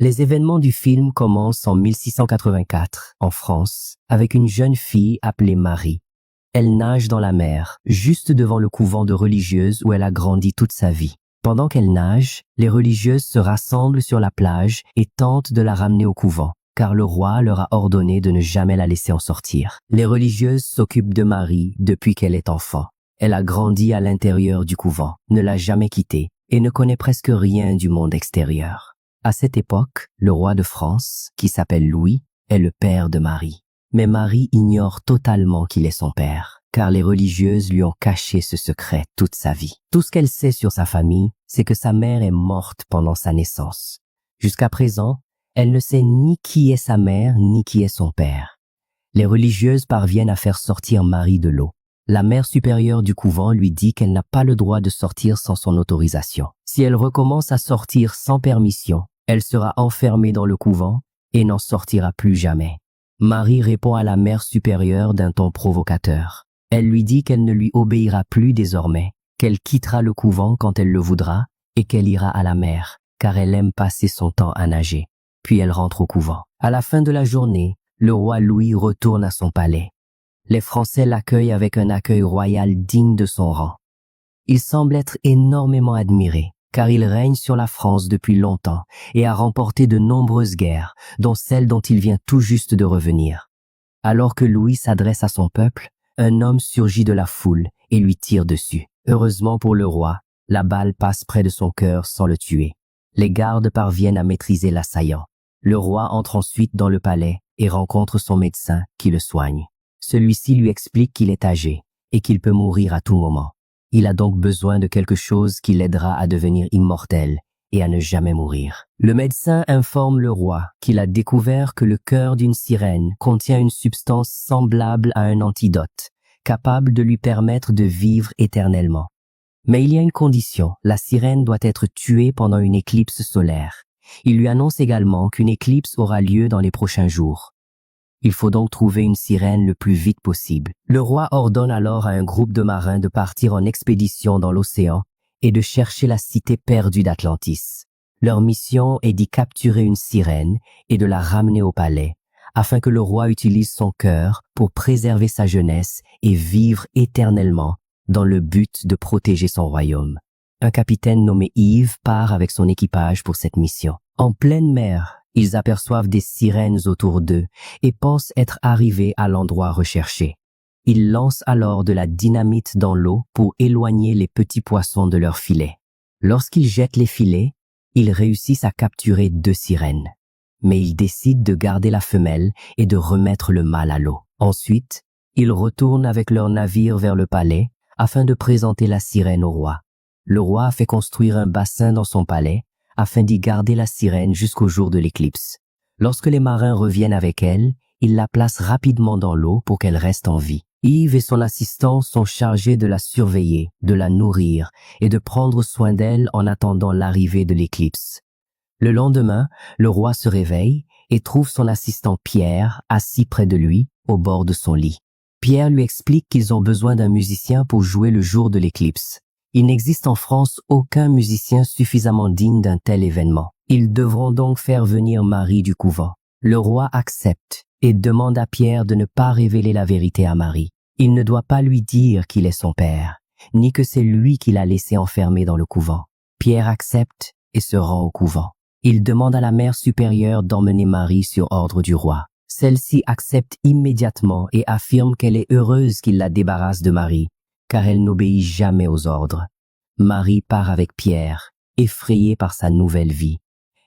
Les événements du film commencent en 1684, en France, avec une jeune fille appelée Marie. Elle nage dans la mer, juste devant le couvent de religieuses où elle a grandi toute sa vie. Pendant qu'elle nage, les religieuses se rassemblent sur la plage et tentent de la ramener au couvent, car le roi leur a ordonné de ne jamais la laisser en sortir. Les religieuses s'occupent de Marie depuis qu'elle est enfant. Elle a grandi à l'intérieur du couvent, ne l'a jamais quitté et ne connaît presque rien du monde extérieur. À cette époque, le roi de France, qui s'appelle Louis, est le père de Marie. Mais Marie ignore totalement qu'il est son père, car les religieuses lui ont caché ce secret toute sa vie. Tout ce qu'elle sait sur sa famille, c'est que sa mère est morte pendant sa naissance. Jusqu'à présent, elle ne sait ni qui est sa mère ni qui est son père. Les religieuses parviennent à faire sortir Marie de l'eau. La mère supérieure du couvent lui dit qu'elle n'a pas le droit de sortir sans son autorisation. Si elle recommence à sortir sans permission, elle sera enfermée dans le couvent et n'en sortira plus jamais. Marie répond à la mère supérieure d'un ton provocateur. Elle lui dit qu'elle ne lui obéira plus désormais, qu'elle quittera le couvent quand elle le voudra et qu'elle ira à la mer, car elle aime passer son temps à nager. Puis elle rentre au couvent. À la fin de la journée, le roi Louis retourne à son palais. Les Français l'accueillent avec un accueil royal digne de son rang. Il semble être énormément admiré, car il règne sur la France depuis longtemps et a remporté de nombreuses guerres, dont celle dont il vient tout juste de revenir. Alors que Louis s'adresse à son peuple, un homme surgit de la foule et lui tire dessus. Heureusement pour le roi, la balle passe près de son cœur sans le tuer. Les gardes parviennent à maîtriser l'assaillant. Le roi entre ensuite dans le palais et rencontre son médecin qui le soigne. Celui-ci lui explique qu'il est âgé et qu'il peut mourir à tout moment. Il a donc besoin de quelque chose qui l'aidera à devenir immortel et à ne jamais mourir. Le médecin informe le roi qu'il a découvert que le cœur d'une sirène contient une substance semblable à un antidote, capable de lui permettre de vivre éternellement. Mais il y a une condition, la sirène doit être tuée pendant une éclipse solaire. Il lui annonce également qu'une éclipse aura lieu dans les prochains jours. Il faut donc trouver une sirène le plus vite possible. Le roi ordonne alors à un groupe de marins de partir en expédition dans l'océan et de chercher la cité perdue d'Atlantis. Leur mission est d'y capturer une sirène et de la ramener au palais, afin que le roi utilise son cœur pour préserver sa jeunesse et vivre éternellement dans le but de protéger son royaume. Un capitaine nommé Yves part avec son équipage pour cette mission. En pleine mer, ils aperçoivent des sirènes autour d'eux et pensent être arrivés à l'endroit recherché. Ils lancent alors de la dynamite dans l'eau pour éloigner les petits poissons de leurs filets. Lorsqu'ils jettent les filets, ils réussissent à capturer 2 sirènes. Mais ils décident de garder la femelle et de remettre le mâle à l'eau. Ensuite, ils retournent avec leur navire vers le palais afin de présenter la sirène au roi. Le roi a fait construire un bassin dans son palais afin d'y garder la sirène jusqu'au jour de l'éclipse. Lorsque les marins reviennent avec elle, ils la placent rapidement dans l'eau pour qu'elle reste en vie. Yves et son assistant sont chargés de la surveiller, de la nourrir et de prendre soin d'elle en attendant l'arrivée de l'éclipse. Le lendemain, le roi se réveille et trouve son assistant Pierre assis près de lui, au bord de son lit. Pierre lui explique qu'ils ont besoin d'un musicien pour jouer le jour de l'éclipse. Il n'existe en France aucun musicien suffisamment digne d'un tel événement. Ils devront donc faire venir Marie du couvent. Le roi accepte et demande à Pierre de ne pas révéler la vérité à Marie. Il ne doit pas lui dire qu'il est son père, ni que c'est lui qui l'a laissé enfermer dans le couvent. Pierre accepte et se rend au couvent. Il demande à la mère supérieure d'emmener Marie sur ordre du roi. Celle-ci accepte immédiatement et affirme qu'elle est heureuse qu'il la débarrasse de Marie, car elle n'obéit jamais aux ordres. Marie part avec Pierre, effrayée par sa nouvelle vie.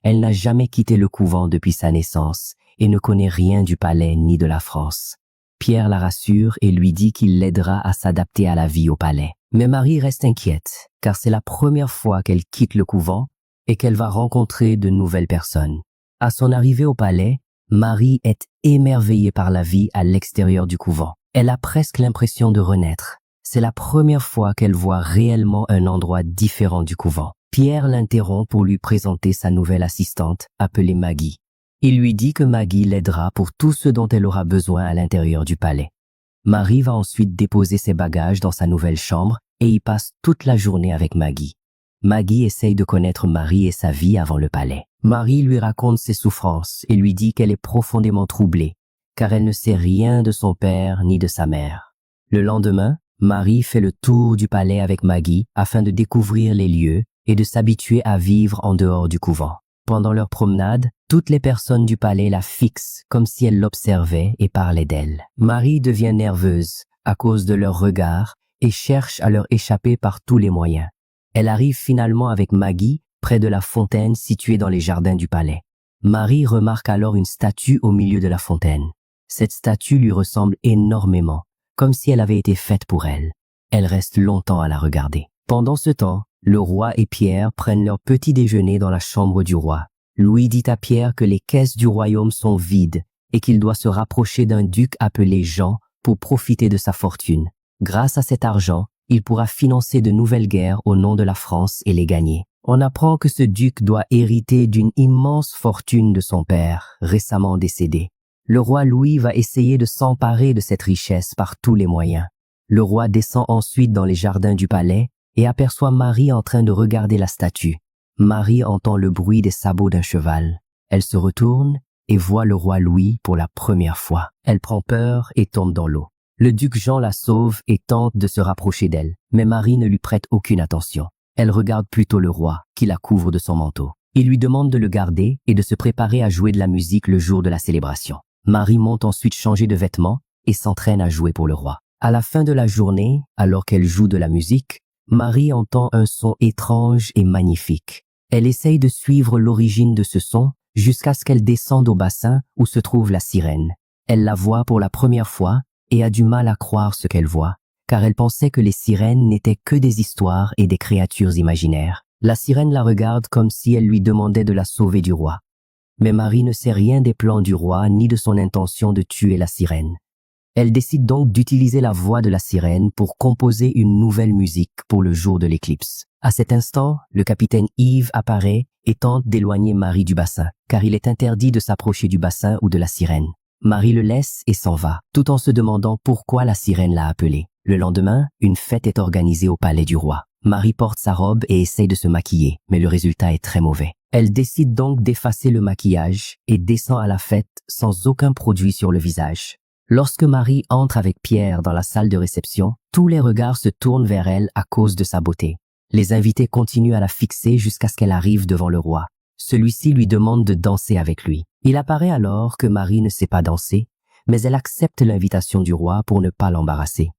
Elle n'a jamais quitté le couvent depuis sa naissance et ne connaît rien du palais ni de la France. Pierre la rassure et lui dit qu'il l'aidera à s'adapter à la vie au palais. Mais Marie reste inquiète, car c'est la première fois qu'elle quitte le couvent et qu'elle va rencontrer de nouvelles personnes. À son arrivée au palais, Marie est émerveillée par la vie à l'extérieur du couvent. Elle a presque l'impression de renaître. C'est la première fois qu'elle voit réellement un endroit différent du couvent. Pierre l'interrompt pour lui présenter sa nouvelle assistante, appelée Maggie. Il lui dit que Maggie l'aidera pour tout ce dont elle aura besoin à l'intérieur du palais. Marie va ensuite déposer ses bagages dans sa nouvelle chambre et y passe toute la journée avec Maggie. Maggie essaye de connaître Marie et sa vie avant le palais. Marie lui raconte ses souffrances et lui dit qu'elle est profondément troublée, car elle ne sait rien de son père ni de sa mère. Le lendemain, Marie fait le tour du palais avec Maggie afin de découvrir les lieux et de s'habituer à vivre en dehors du couvent. Pendant leur promenade, toutes les personnes du palais la fixent comme si elles l'observaient et parlaient d'elle. Marie devient nerveuse à cause de leurs regards et cherche à leur échapper par tous les moyens. Elle arrive finalement avec Maggie près de la fontaine située dans les jardins du palais. Marie remarque alors une statue au milieu de la fontaine. Cette statue lui ressemble énormément, comme si elle avait été faite pour elle. Elle reste longtemps à la regarder. Pendant ce temps, le roi et Pierre prennent leur petit déjeuner dans la chambre du roi. Louis dit à Pierre que les caisses du royaume sont vides et qu'il doit se rapprocher d'un duc appelé Jean pour profiter de sa fortune. Grâce à cet argent, il pourra financer de nouvelles guerres au nom de la France et les gagner. On apprend que ce duc doit hériter d'une immense fortune de son père, récemment décédé. Le roi Louis va essayer de s'emparer de cette richesse par tous les moyens. Le roi descend ensuite dans les jardins du palais et aperçoit Marie en train de regarder la statue. Marie entend le bruit des sabots d'un cheval. Elle se retourne et voit le roi Louis pour la première fois. Elle prend peur et tombe dans l'eau. Le duc Jean la sauve et tente de se rapprocher d'elle, mais Marie ne lui prête aucune attention. Elle regarde plutôt le roi, qui la couvre de son manteau. Il lui demande de le garder et de se préparer à jouer de la musique le jour de la célébration. Marie monte ensuite changer de vêtements et s'entraîne à jouer pour le roi. À la fin de la journée, alors qu'elle joue de la musique, Marie entend un son étrange et magnifique. Elle essaye de suivre l'origine de ce son jusqu'à ce qu'elle descende au bassin où se trouve la sirène. Elle la voit pour la première fois et a du mal à croire ce qu'elle voit, car elle pensait que les sirènes n'étaient que des histoires et des créatures imaginaires. La sirène la regarde comme si elle lui demandait de la sauver du roi. Mais Marie ne sait rien des plans du roi ni de son intention de tuer la sirène. Elle décide donc d'utiliser la voix de la sirène pour composer une nouvelle musique pour le jour de l'éclipse. À cet instant, le capitaine Yves apparaît et tente d'éloigner Marie du bassin, car il est interdit de s'approcher du bassin ou de la sirène. Marie le laisse et s'en va, tout en se demandant pourquoi la sirène l'a appelée. Le lendemain, une fête est organisée au palais du roi. Marie porte sa robe et essaye de se maquiller, mais le résultat est très mauvais. Elle décide donc d'effacer le maquillage et descend à la fête sans aucun produit sur le visage. Lorsque Marie entre avec Pierre dans la salle de réception, tous les regards se tournent vers elle à cause de sa beauté. Les invités continuent à la fixer jusqu'à ce qu'elle arrive devant le roi. Celui-ci lui demande de danser avec lui. Il apparaît alors que Marie ne sait pas danser, mais elle accepte l'invitation du roi pour ne pas l'embarrasser.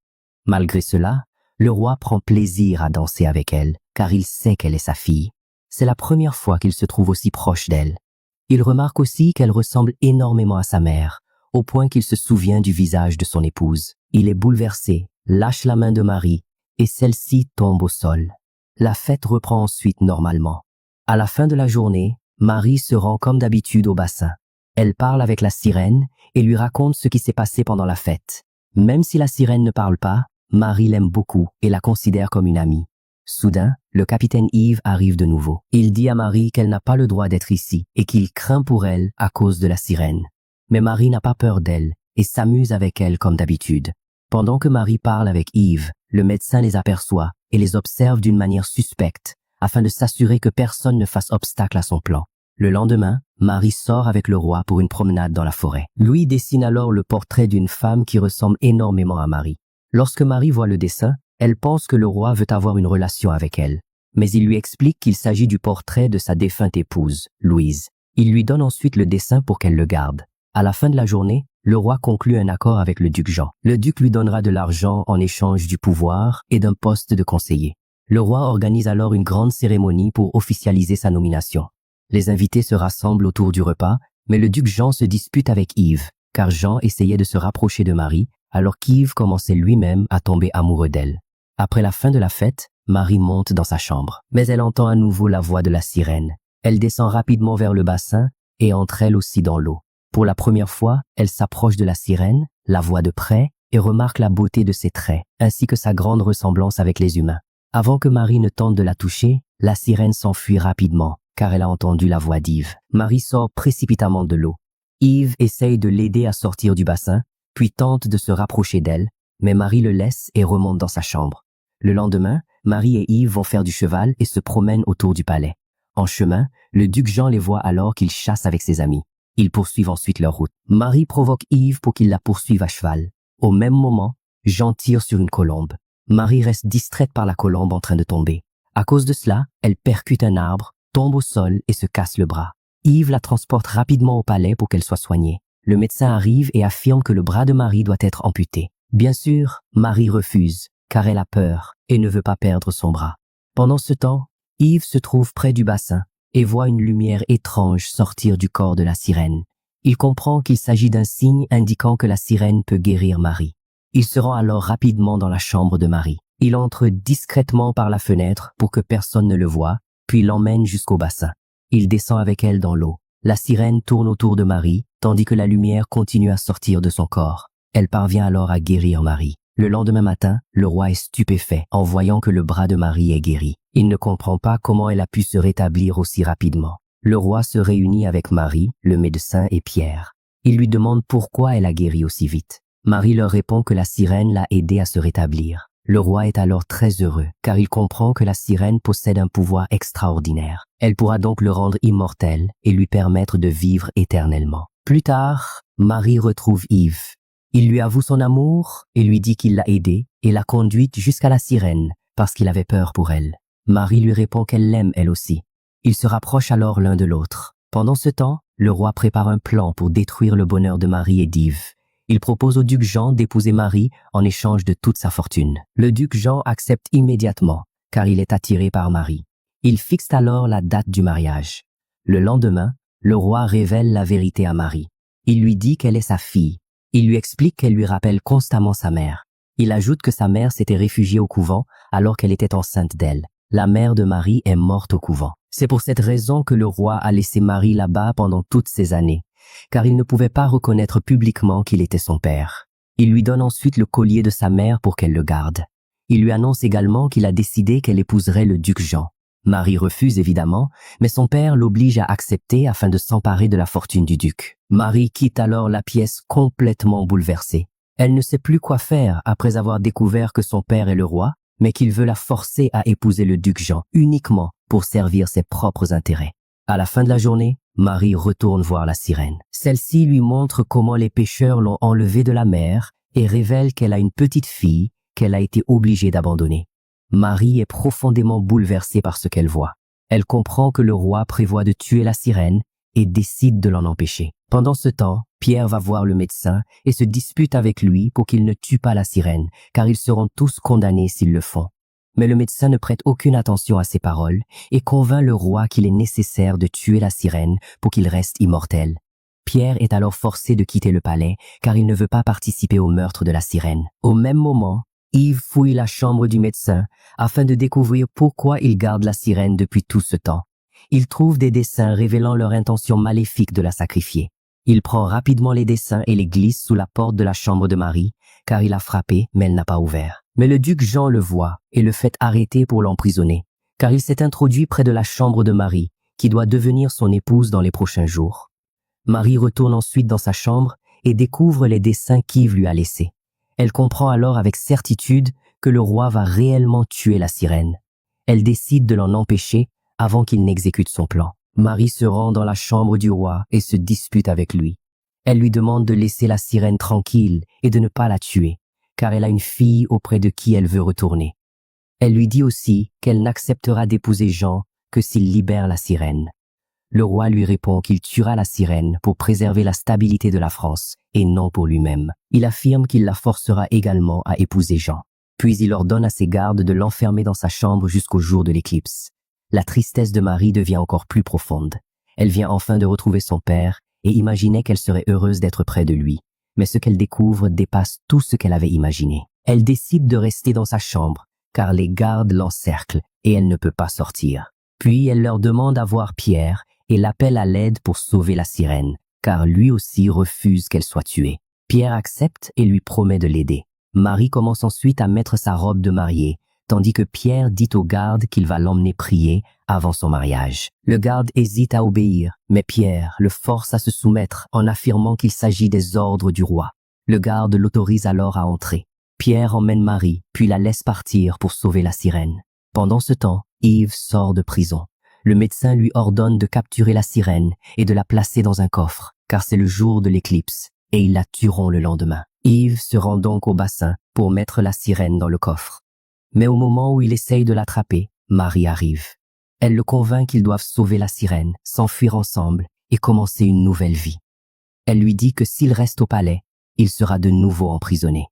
Malgré cela, le roi prend plaisir à danser avec elle, car il sait qu'elle est sa fille. C'est la première fois qu'il se trouve aussi proche d'elle. Il remarque aussi qu'elle ressemble énormément à sa mère, au point qu'il se souvient du visage de son épouse. Il est bouleversé, lâche la main de Marie, et celle-ci tombe au sol. La fête reprend ensuite normalement. À la fin de la journée, Marie se rend comme d'habitude au bassin. Elle parle avec la sirène et lui raconte ce qui s'est passé pendant la fête. Même si la sirène ne parle pas, Marie l'aime beaucoup et la considère comme une amie. Soudain, le capitaine Yves arrive de nouveau. Il dit à Marie qu'elle n'a pas le droit d'être ici et qu'il craint pour elle à cause de la sirène. Mais Marie n'a pas peur d'elle et s'amuse avec elle comme d'habitude. Pendant que Marie parle avec Yves, le médecin les aperçoit et les observe d'une manière suspecte afin de s'assurer que personne ne fasse obstacle à son plan. Le lendemain, Marie sort avec le roi pour une promenade dans la forêt. Louis dessine alors le portrait d'une femme qui ressemble énormément à Marie. Lorsque Marie voit le dessin, elle pense que le roi veut avoir une relation avec elle. Mais il lui explique qu'il s'agit du portrait de sa défunte épouse, Louise. Il lui donne ensuite le dessin pour qu'elle le garde. À la fin de la journée, le roi conclut un accord avec le duc Jean. Le duc lui donnera de l'argent en échange du pouvoir et d'un poste de conseiller. Le roi organise alors une grande cérémonie pour officialiser sa nomination. Les invités se rassemblent autour du repas, mais le duc Jean se dispute avec Yves, car Jean essayait de se rapprocher de Marie, alors qu'Yves commençait lui-même à tomber amoureux d'elle. Après la fin de la fête, Marie monte dans sa chambre, mais elle entend à nouveau la voix de la sirène. Elle descend rapidement vers le bassin et entre elle aussi dans l'eau. Pour la première fois, elle s'approche de la sirène, la voit de près et remarque la beauté de ses traits, ainsi que sa grande ressemblance avec les humains. Avant que Marie ne tente de la toucher, la sirène s'enfuit rapidement, car elle a entendu la voix d'Yves. Marie sort précipitamment de l'eau. Yves essaye de l'aider à sortir du bassin, puis tente de se rapprocher d'elle, mais Marie le laisse et remonte dans sa chambre. Le lendemain, Marie et Yves vont faire du cheval et se promènent autour du palais. En chemin, le duc Jean les voit alors qu'ils chassent avec ses amis. Ils poursuivent ensuite leur route. Marie provoque Yves pour qu'il la poursuive à cheval. Au même moment, Jean tire sur une colombe. Marie reste distraite par la colombe en train de tomber. À cause de cela, elle percute un arbre, tombe au sol et se casse le bras. Yves la transporte rapidement au palais pour qu'elle soit soignée. Le médecin arrive et affirme que le bras de Marie doit être amputé. Bien sûr, Marie refuse, car elle a peur et ne veut pas perdre son bras. Pendant ce temps, Yves se trouve près du bassin et voit une lumière étrange sortir du corps de la sirène. Il comprend qu'il s'agit d'un signe indiquant que la sirène peut guérir Marie. Il se rend alors rapidement dans la chambre de Marie. Il entre discrètement par la fenêtre pour que personne ne le voie, puis l'emmène jusqu'au bassin. Il descend avec elle dans l'eau. La sirène tourne autour de Marie, tandis que la lumière continue à sortir de son corps. Elle parvient alors à guérir Marie. Le lendemain matin, le roi est stupéfait en voyant que le bras de Marie est guéri. Il ne comprend pas comment elle a pu se rétablir aussi rapidement. Le roi se réunit avec Marie, le médecin et Pierre. Il lui demande pourquoi elle a guéri aussi vite. Marie leur répond que la sirène l'a aidée à se rétablir. Le roi est alors très heureux, car il comprend que la sirène possède un pouvoir extraordinaire. Elle pourra donc le rendre immortel et lui permettre de vivre éternellement. Plus tard, Marie retrouve Yves. Il lui avoue son amour et lui dit qu'il l'a aidée et l'a conduite jusqu'à la sirène parce qu'il avait peur pour elle. Marie lui répond qu'elle l'aime elle aussi. Ils se rapprochent alors l'un de l'autre. Pendant ce temps, le roi prépare un plan pour détruire le bonheur de Marie et d'Yves. Il propose au duc Jean d'épouser Marie en échange de toute sa fortune. Le duc Jean accepte immédiatement, car il est attiré par Marie. Il fixe alors la date du mariage. Le lendemain, le roi révèle la vérité à Marie. Il lui dit qu'elle est sa fille. Il lui explique qu'elle lui rappelle constamment sa mère. Il ajoute que sa mère s'était réfugiée au couvent alors qu'elle était enceinte d'elle. La mère de Marie est morte au couvent. C'est pour cette raison que le roi a laissé Marie là-bas pendant toutes ces années, car il ne pouvait pas reconnaître publiquement qu'il était son père. Il lui donne ensuite le collier de sa mère pour qu'elle le garde. Il lui annonce également qu'il a décidé qu'elle épouserait le duc Jean. Marie refuse évidemment, mais son père l'oblige à accepter afin de s'emparer de la fortune du duc. Marie quitte alors la pièce complètement bouleversée. Elle ne sait plus quoi faire après avoir découvert que son père est le roi, mais qu'il veut la forcer à épouser le duc Jean uniquement pour servir ses propres intérêts. À la fin de la journée, Marie retourne voir la sirène. Celle-ci lui montre comment les pêcheurs l'ont enlevée de la mer et révèle qu'elle a une petite fille qu'elle a été obligée d'abandonner. Marie est profondément bouleversée par ce qu'elle voit. Elle comprend que le roi prévoit de tuer la sirène et décide de l'en empêcher. Pendant ce temps, Pierre va voir le médecin et se dispute avec lui pour qu'il ne tue pas la sirène, car ils seront tous condamnés s'ils le font. Mais le médecin ne prête aucune attention à ses paroles et convainc le roi qu'il est nécessaire de tuer la sirène pour qu'il reste immortel. Pierre est alors forcé de quitter le palais car il ne veut pas participer au meurtre de la sirène. Au même moment, Yves fouille la chambre du médecin afin de découvrir pourquoi il garde la sirène depuis tout ce temps. Il trouve des dessins révélant leur intention maléfique de la sacrifier. Il prend rapidement les dessins et les glisse sous la porte de la chambre de Marie, car il a frappé, mais elle n'a pas ouvert. Mais le duc Jean le voit et le fait arrêter pour l'emprisonner, car il s'est introduit près de la chambre de Marie, qui doit devenir son épouse dans les prochains jours. Marie retourne ensuite dans sa chambre et découvre les dessins qu'Yves lui a laissés. Elle comprend alors avec certitude que le roi va réellement tuer la sirène. Elle décide de l'en empêcher avant qu'il n'exécute son plan. Marie se rend dans la chambre du roi et se dispute avec lui. Elle lui demande de laisser la sirène tranquille et de ne pas la tuer, car elle a une fille auprès de qui elle veut retourner. Elle lui dit aussi qu'elle n'acceptera d'épouser Jean que s'il libère la sirène. Le roi lui répond qu'il tuera la sirène pour préserver la stabilité de la France et non pour lui-même. Il affirme qu'il la forcera également à épouser Jean. Puis il ordonne à ses gardes de l'enfermer dans sa chambre jusqu'au jour de l'éclipse. La tristesse de Marie devient encore plus profonde. Elle vient enfin de retrouver son père et imaginait qu'elle serait heureuse d'être près de lui. Mais ce qu'elle découvre dépasse tout ce qu'elle avait imaginé. Elle décide de rester dans sa chambre, car les gardes l'encerclent et elle ne peut pas sortir. Puis elle leur demande à voir Pierre et l'appelle à l'aide pour sauver la sirène, car lui aussi refuse qu'elle soit tuée. Pierre accepte et lui promet de l'aider. Marie commence ensuite à mettre sa robe de mariée, tandis que Pierre dit au garde qu'il va l'emmener prier avant son mariage. Le garde hésite à obéir, mais Pierre le force à se soumettre en affirmant qu'il s'agit des ordres du roi. Le garde l'autorise alors à entrer. Pierre emmène Marie, puis la laisse partir pour sauver la sirène. Pendant ce temps, Yves sort de prison. Le médecin lui ordonne de capturer la sirène et de la placer dans un coffre, car c'est le jour de l'éclipse, et ils la tueront le lendemain. Yves se rend donc au bassin pour mettre la sirène dans le coffre. Mais au moment où il essaye de l'attraper, Marie arrive. Elle le convainc qu'ils doivent sauver la sirène, s'enfuir ensemble et commencer une nouvelle vie. Elle lui dit que s'il reste au palais, il sera de nouveau emprisonné.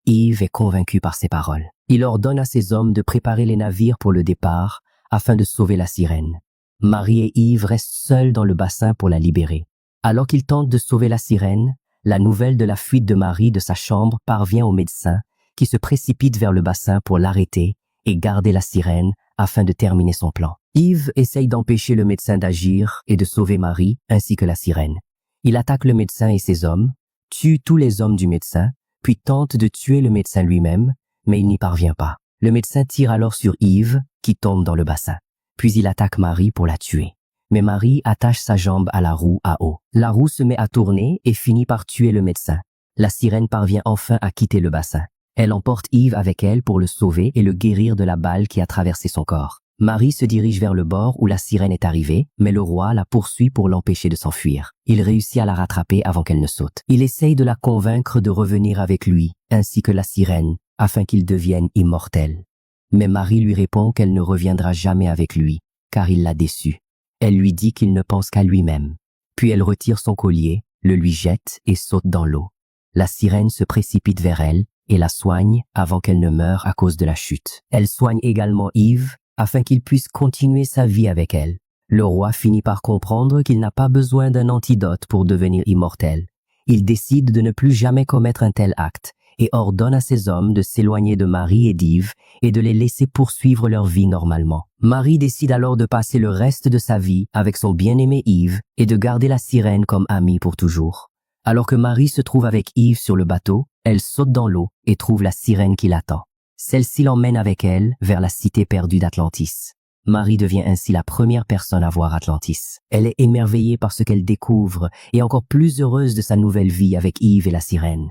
Yves est convaincu par ces paroles. Il ordonne à ses hommes de préparer les navires pour le départ afin de sauver la sirène. Marie et Yves restent seuls dans le bassin pour la libérer. Alors qu'ils tentent de sauver la sirène, la nouvelle de la fuite de Marie de sa chambre parvient au médecin qui se précipite vers le bassin pour l'arrêter et garder la sirène afin de terminer son plan. Yves essaye d'empêcher le médecin d'agir et de sauver Marie ainsi que la sirène. Il attaque le médecin et ses hommes, tue tous les hommes du médecin, puis tente de tuer le médecin lui-même, mais il n'y parvient pas. Le médecin tire alors sur Yves, qui tombe dans le bassin. Puis il attaque Marie pour la tuer. Mais Marie attache sa jambe à la roue à eau. La roue se met à tourner et finit par tuer le médecin. La sirène parvient enfin à quitter le bassin. Elle emporte Yves avec elle pour le sauver et le guérir de la balle qui a traversé son corps. Marie se dirige vers le bord où la sirène est arrivée, mais le roi la poursuit pour l'empêcher de s'enfuir. Il réussit à la rattraper avant qu'elle ne saute. Il essaye de la convaincre de revenir avec lui, ainsi que la sirène, afin qu'ils deviennent immortels. Mais Marie lui répond qu'elle ne reviendra jamais avec lui, car il l'a déçue. Elle lui dit qu'il ne pense qu'à lui-même. Puis elle retire son collier, le lui jette et saute dans l'eau. La sirène se précipite vers elle et la soigne avant qu'elle ne meure à cause de la chute. Elle soigne également Yves, afin qu'il puisse continuer sa vie avec elle. Le roi finit par comprendre qu'il n'a pas besoin d'un antidote pour devenir immortel. Il décide de ne plus jamais commettre un tel acte et ordonne à ses hommes de s'éloigner de Marie et d'Yves et de les laisser poursuivre leur vie normalement. Marie décide alors de passer le reste de sa vie avec son bien-aimé Yves et de garder la sirène comme amie pour toujours. Alors que Marie se trouve avec Yves sur le bateau, elle saute dans l'eau et trouve la sirène qui l'attend. Celle-ci l'emmène avec elle vers la cité perdue d'Atlantis. Marie devient ainsi la première personne à voir Atlantis. Elle est émerveillée par ce qu'elle découvre et encore plus heureuse de sa nouvelle vie avec Yves et la sirène.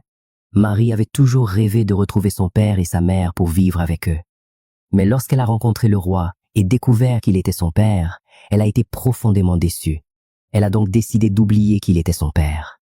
Marie avait toujours rêvé de retrouver son père et sa mère pour vivre avec eux. Mais lorsqu'elle a rencontré le roi et découvert qu'il était son père, elle a été profondément déçue. Elle a donc décidé d'oublier qu'il était son père.